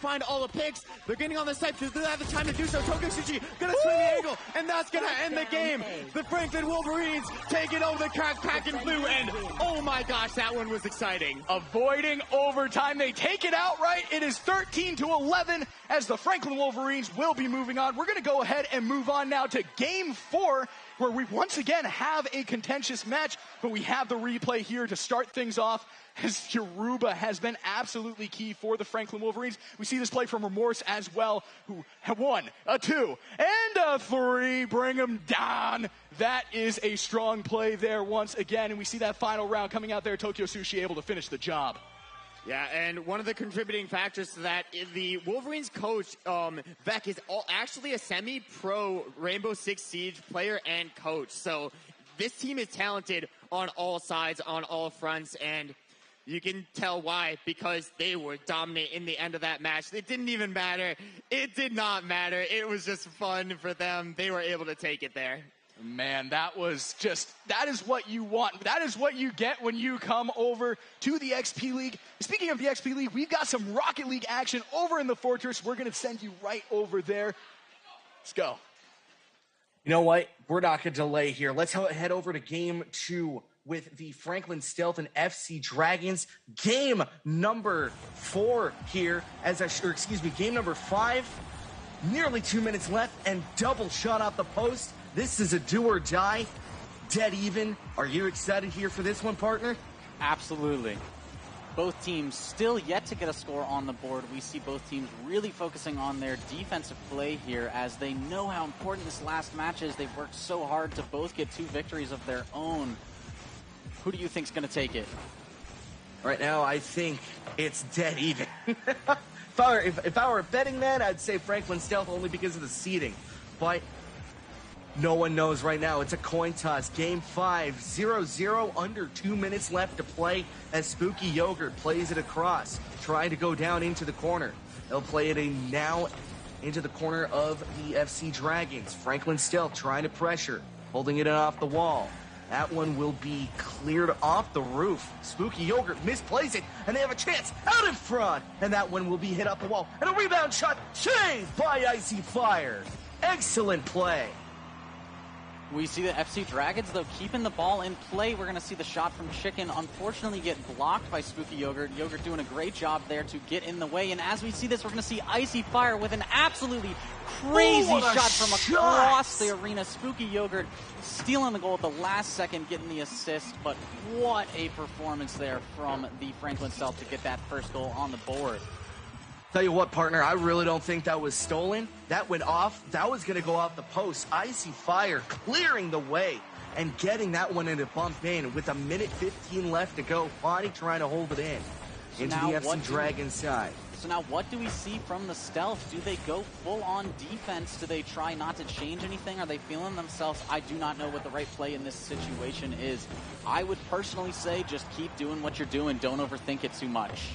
find all the picks. They're getting on the site, so they have the time to do so. Tokusuchi gonna swing the angle, and that's gonna end the game. The Franklin Wolverines taking over the Kraken Blue, and oh my gosh, that one was exciting. Avoiding overtime, they take it outright. It is 13-11 as the Franklin Wolverines will be moving on. We're gonna go ahead and move on now to Game 4, where we once again have a contentious match, but we have the replay here to start things off, as Yoruba has been absolutely key for the Franklin Wolverines. We see this play from Remorse as well, who have 1, a 2, and a 3. Bring him down. That is a strong play there once again, and we see that final round coming out there. Tokyo Sushi able to finish the job. Yeah, and one of the contributing factors to that is the Wolverines coach, Vec, is actually a semi-pro Rainbow Six Siege player and coach. So this team is talented on all sides, on all fronts, and you can tell why, because they were dominant in the end of that match. It didn't even matter. It did not matter. It was just fun for them. They were able to take it there. Man, that is what you want. That is what you get when you come over to the XP League. Speaking of the XP League, we've got some Rocket League action over in the Fortress. We're going to send you right over there. Let's go. You know what? We're not going to delay here. Let's head over to Game 2 with the Franklin Stealth and FC Dragons. Game number 4 here, game number 5. Nearly 2 minutes left and double shot off the post. This is a do or die, dead even. Are you excited here for this one, partner? Absolutely. Both teams still yet to get a score on the board. We see both teams really focusing on their defensive play here, as they know how important this last match is. They've worked so hard to both get 2 victories of their own. Who do you think's going to take it? Right now, I think it's dead even. If I were a betting man, I'd say Franklin Stealth only because of the seeding. But no one knows right now. It's a coin toss. Game 5, 0-0, under 2 minutes left to play as Spooky Yogurt plays it across, trying to go down into the corner. They'll play it now into the corner of the FC Dragons. Franklin Stealth trying to pressure, holding it off the wall. That one will be cleared off the roof. Spooky Yogurt misplays it, and they have a chance out in front. And that one will be hit up the wall. And a rebound shot saved by Icy Fire. Excellent play. We see the FC Dragons, though, keeping the ball in play. We're going to see the shot from Chicken unfortunately get blocked by Spooky Yogurt. Yogurt doing a great job there to get in the way. And as we see this, we're going to see Icy Fire with an absolutely crazy shot from across the arena. Spooky Yogurt stealing the goal at the last second, getting the assist. But what a performance there from the Franklin Stealth to get that first goal on the board. Tell you what, partner, I really don't think that was stolen. That went off. That was going to go off the post. Icy Fire clearing the way and getting that one into bump in with 1:15 left to go. Bonnie trying to hold it in into the FC Dragon side. So now what do we see from the Stealth? Do they go full on defense? Do they try not to change anything? Are they feeling themselves? I do not know what the right play in this situation is. I would personally say just keep doing what you're doing. Don't overthink it too much.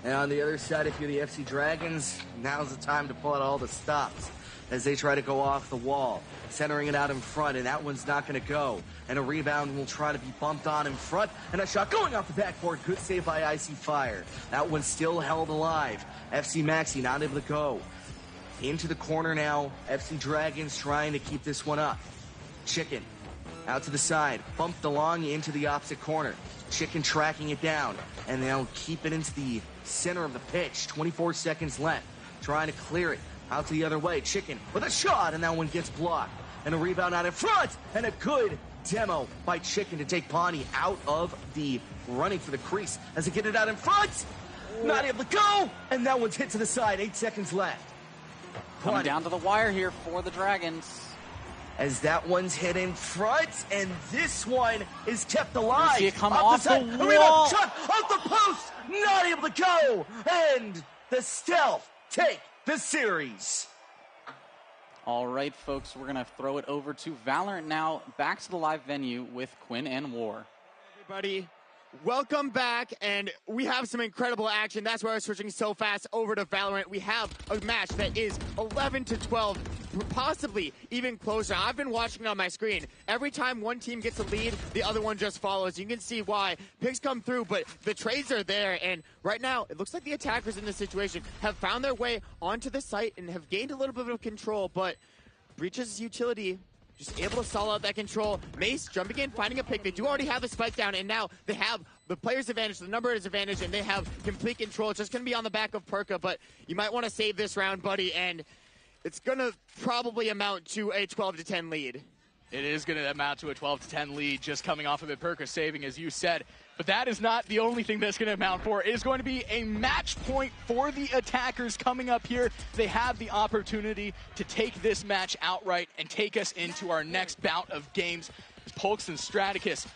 And on the other side, if you're the FC Dragons, now's the time to pull out all the stops as they try to go off the wall, centering it out in front, and that one's not going to go. And a rebound will try to be bumped on in front, and a shot going off the backboard. Good save by Icy Fire. That one's still held alive. FC Maxi not able to go. Into the corner now. FC Dragons trying to keep this one up. Chicken out to the side, bumped along into the opposite corner. Chicken tracking it down, and they'll keep it into the center of the pitch. 24 seconds left. Trying to clear it out to the other way. Chicken with a shot, and that one gets blocked. And a rebound out in front, and a good demo by Chicken to take Pawnee out of the running for the crease as they get it out in front. Not able to go, and that one's hit to the side. 8 seconds left. Coming down to the wire here for the Dragons. As that one's hit in front, and this one is kept alive. You see it come off the wall. Rebound shot off the post, not able to go, and the Stealth take the series. All right, folks, we're going to throw it over to Valorant now. Back to the live venue with Quinn and War. Everybody, Welcome back, and we have some incredible action. That's why we're switching so fast over to Valorant. We have a match that is 11-12, possibly even closer. I've been watching it on my screen. Every time one team gets a lead, the other one just follows. You can see why. Picks come through, but the trades are there, and right now, it looks like the attackers in this situation have found their way onto the site and have gained a little bit of control, but Breach's utility just able to stall out that control. Mace jumping in, finding a pick. They do already have the spike down, and now they have the player's advantage, the number is advantage, and they have complete control. It's just going to be on the back of Perka, but you might want to save this round, buddy, and it's going to probably amount to a 12-10 lead. It is going to amount to a 12-10 lead just coming off of it. Perka saving, as you said. But that is not the only thing that's going to amount for. It is going to be a match point for the attackers coming up here. They have the opportunity to take this match outright and take us into our next bout of games. Polks and Straticus.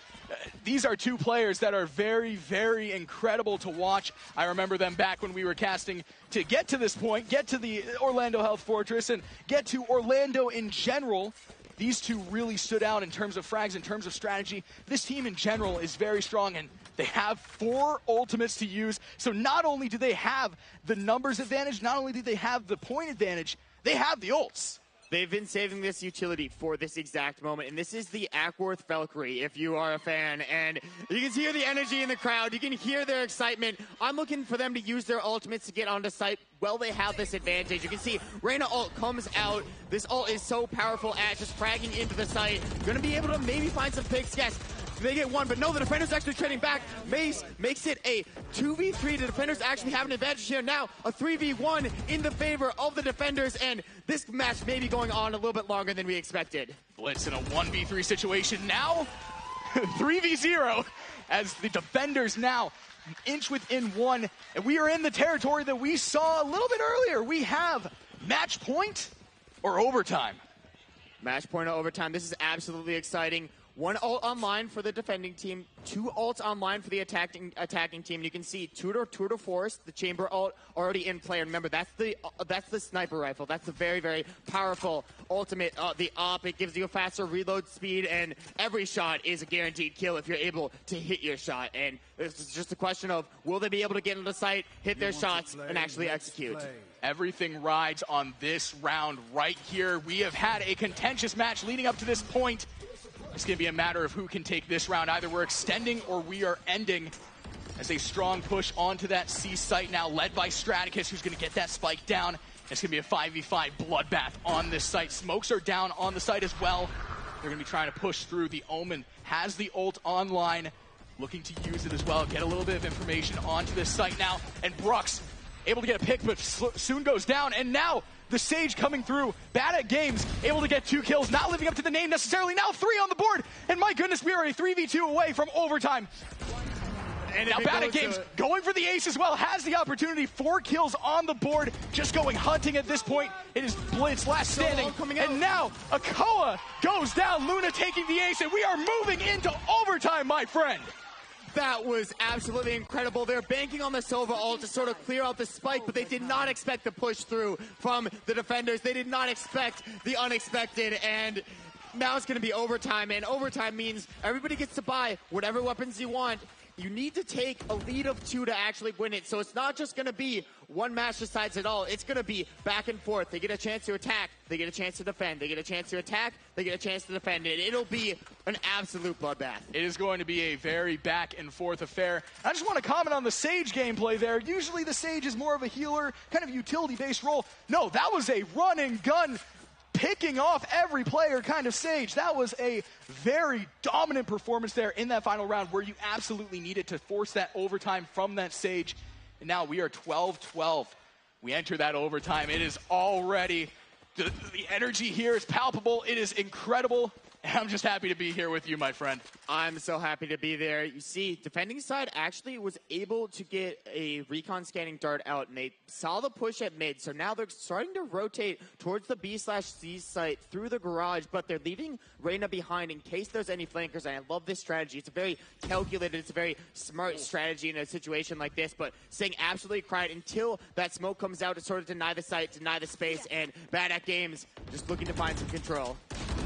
These are two players that are very, very incredible to watch. I remember them back when we were casting to get to this point, get to the Orlando Health Fortress, and get to Orlando in general. These two really stood out in terms of frags, in terms of strategy. This team in general is very strong, and they have 4 ultimates to use. So not only do they have the numbers advantage, not only do they have the point advantage, they have the ults. They've been saving this utility for this exact moment, and this is the Ackworth Valkyrie, if you are a fan. And you can hear the energy in the crowd. You can hear their excitement. I'm looking for them to use their ultimates to get onto site. Well, they have this advantage. You can see Reyna ult comes out. This ult is so powerful at just fragging into the site. Going to be able to maybe find some picks. Yes, they get one, but no, the defender's actually trading back. Mace makes it a 2v3. The defenders actually have an advantage here. Now, a 3v1 in the favor of the defenders, and this match may be going on a little bit longer than we expected. Blitz in a 1v3 situation. Now, 3v0 as the defenders now inch within one. And we are in the territory that we saw a little bit earlier. We have match point or overtime. Match point or overtime. This is absolutely exciting. 1 ult online for the defending team, 2 ults online for the attacking team. You can see Tudor Force, the chamber ult, already in play. Remember, that's the sniper rifle. That's a very, very powerful ultimate. The op, it gives you a faster reload speed, and every shot is a guaranteed kill if you're able to hit your shot. And it's just a question of, will they be able to get into the site, hit their shots, and actually execute? Everything rides on this round right here. We have had a contentious match leading up to this point. It's going to be a matter of who can take this round. Either we're extending or we are ending, as a strong push onto that C site now, led by Straticus, who's going to get that spike down. It's going to be a 5v5 bloodbath on this site. Smokes are down on the site as well. They're going to be trying to push through. The Omen has the ult online, looking to use it as well. Get a little bit of information onto this site now. And Brooks able to get a pick, but soon goes down. And now the Sage coming through, bad at games, able to get 2 kills, not living up to the name necessarily. Now 3 on the board, and my goodness, we are a 3v2 away from overtime. And now bad at games, going for the ace as well, has the opportunity. 4 kills on the board, just going hunting at this point. It is Blitz, last standing, and now Akoa goes down, Luna taking the ace, and we are moving into overtime, my friend. That was absolutely incredible. They're banking on the Sova ult to sort of clear out the spike, but they did not expect the push through from the defenders. They did not expect the unexpected, and now it's going to be overtime, and overtime means everybody gets to buy whatever weapons you want. You need to take a lead of 2 to actually win it, so it's not just going to be one match decides it all. It's going to be back and forth. They get a chance to attack, they get a chance to defend, they get a chance to attack, they get a chance to defend it. It'll be an absolute bloodbath. It is going to be a very back and forth affair. I just want to comment on the Sage gameplay there. Usually the Sage is more of a healer, kind of utility-based role. No, that was a run and gun, picking off every player kind of Sage. That was a very dominant performance there in that final round where you absolutely needed to force that overtime from that Sage. And now we are 12-12. We enter that overtime. It is already, the energy here is palpable. It is incredible. And I'm just happy to be here with you, my friend. I'm so happy to be there. You see, defending side actually was able to get a recon scanning dart out, and they saw the push at mid, so now they're starting to rotate towards the B/C site through the garage, but they're leaving Reyna behind in case there's any flankers, and I love this strategy. It's a very calculated, it's a very smart strategy in a situation like this, but staying absolutely quiet until that smoke comes out to sort of deny the site, deny the space, and bad at games, just looking to find some control.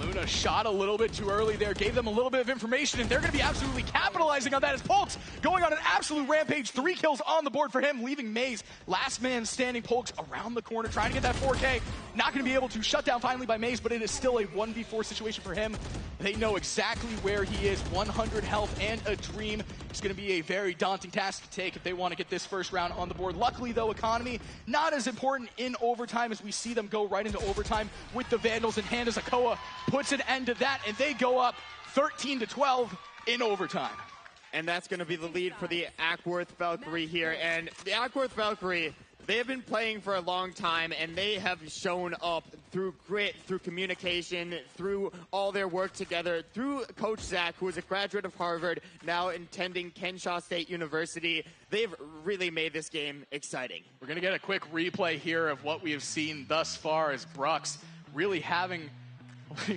Luna shot a little bit too early there, gave them a little bit of information, and they're going to be absolutely capitalizing on that as Polks going on an absolute rampage. 3 kills on the board for him, leaving Maze last man standing. Polks around the corner, trying to get that 4K. Not going to be able to shut down finally by Maze, but it is still a 1v4 situation for him. They know exactly where he is, 100 health and a dream. It's going to be a very daunting task to take if they want to get this first round on the board. Luckily, though, economy not as important in overtime as we see them go right into overtime with the Vandals in hand as Akoa puts an end to that, and they go up 13-12 in overtime. And that's going to be the lead for the Ackworth Valkyrie here. And the Ackworth Valkyrie, they have been playing for a long time, and they have shown up through grit, through communication, through all their work together, through Coach Zach, who is a graduate of Harvard, now attending Kenshaw State University. They've really made this game exciting. We're going to get a quick replay here of what we have seen thus far as Brux really having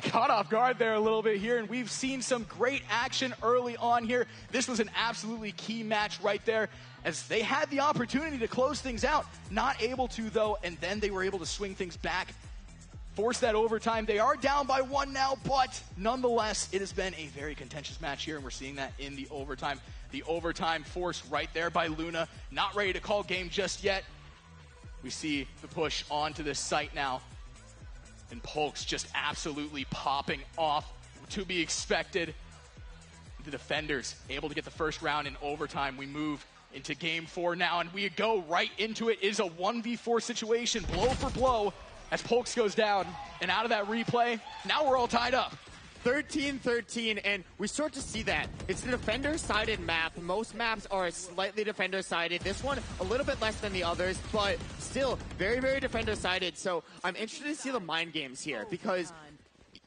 caught off guard there a little bit here, and we've seen some great action early on here. This was an absolutely key match right there, as they had the opportunity to close things out. Not able to, though, and then they were able to swing things back, force that overtime. They are down by 1 now, but nonetheless, it has been a very contentious match here, and we're seeing that in the overtime. The overtime force right there by Luna. Not ready to call game just yet. We see the push onto this site now, and Polks just absolutely popping off, to be expected. The defenders able to get the first round in overtime. We move into game 4 now, and we go right into it. It is a 1v4 situation, blow for blow, as Polks goes down. And out of that replay, now we're all tied up. 13-13, and we start to see that. It's the defender-sided map. Most maps are slightly defender-sided. This one, a little bit less than the others, but still very, very defender-sided. So I'm interested to see the mind games here, because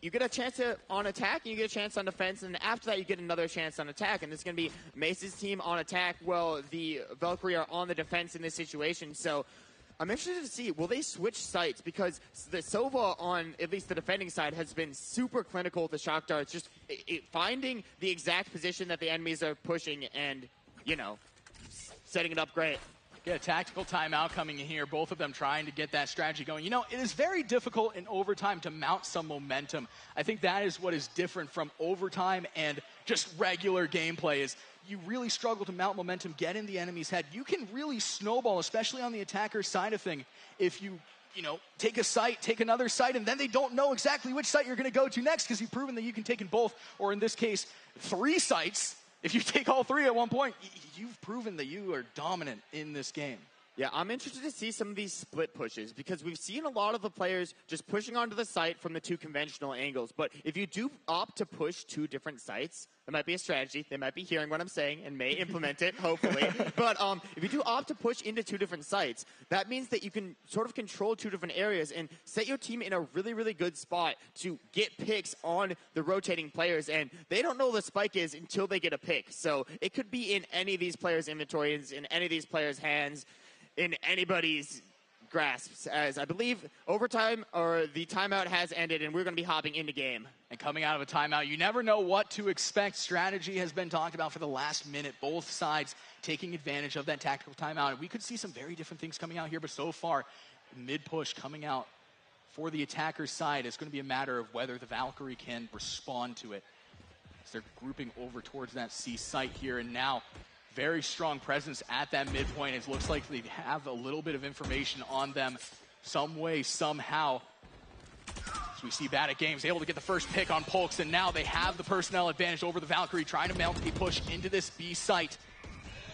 you get a chance on attack, and you get a chance on defense, and after that you get another chance on attack. And it's going to be Mace's team on attack, while the Valkyrie are on the defense in this situation. So I'm interested to see, will they switch sites? Because the Sova on at least the defending side has been super clinical with the shock darts, just finding the exact position that the enemies are pushing and, you know, setting it up great. Get a tactical timeout coming in here, both of them trying to get that strategy going. You know, it is very difficult in overtime to mount some momentum. I think that is what is different from overtime and just regular gameplay, is you really struggle to mount momentum, get in the enemy's head. You can really snowball, especially on the attacker side of thing, if you know, take a site, take another site, and then they don't know exactly which site you're going to go to next, because you've proven that you can take in both, or in this case, 3 sites. If you take all 3 at one point, you've proven that you are dominant in this game. Yeah, I'm interested to see some of these split pushes, because we've seen a lot of the players just pushing onto the site from the 2 conventional angles. But if you do opt to push 2 different sites, that might be a strategy. They might be hearing what I'm saying and may implement it, hopefully. But if you do opt to push into 2 different sites, that means that you can sort of control 2 different areas and set your team in a really, really good spot to get picks on the rotating players. And they don't know the spike is until they get a pick. So it could be in any of these players' inventories, in any of these players' hands, in anybody's grasps, as I believe overtime or the timeout has ended, and we're going to be hopping into game. And coming out of a timeout, you never know what to expect. Strategy has been talked about for the last minute, both sides taking advantage of that tactical timeout. And we could see some very different things coming out here, but so far, mid-push coming out for the attacker's side is going to be a matter of whether the Valkyrie can respond to it. So they're grouping over towards that C site here, and now very strong presence at that midpoint. It looks like they have a little bit of information on them some way, somehow. So we see Bad at Games able to get the first pick on Polks, and now they have the personnel advantage over the Valkyrie, trying to mount a push into this B site.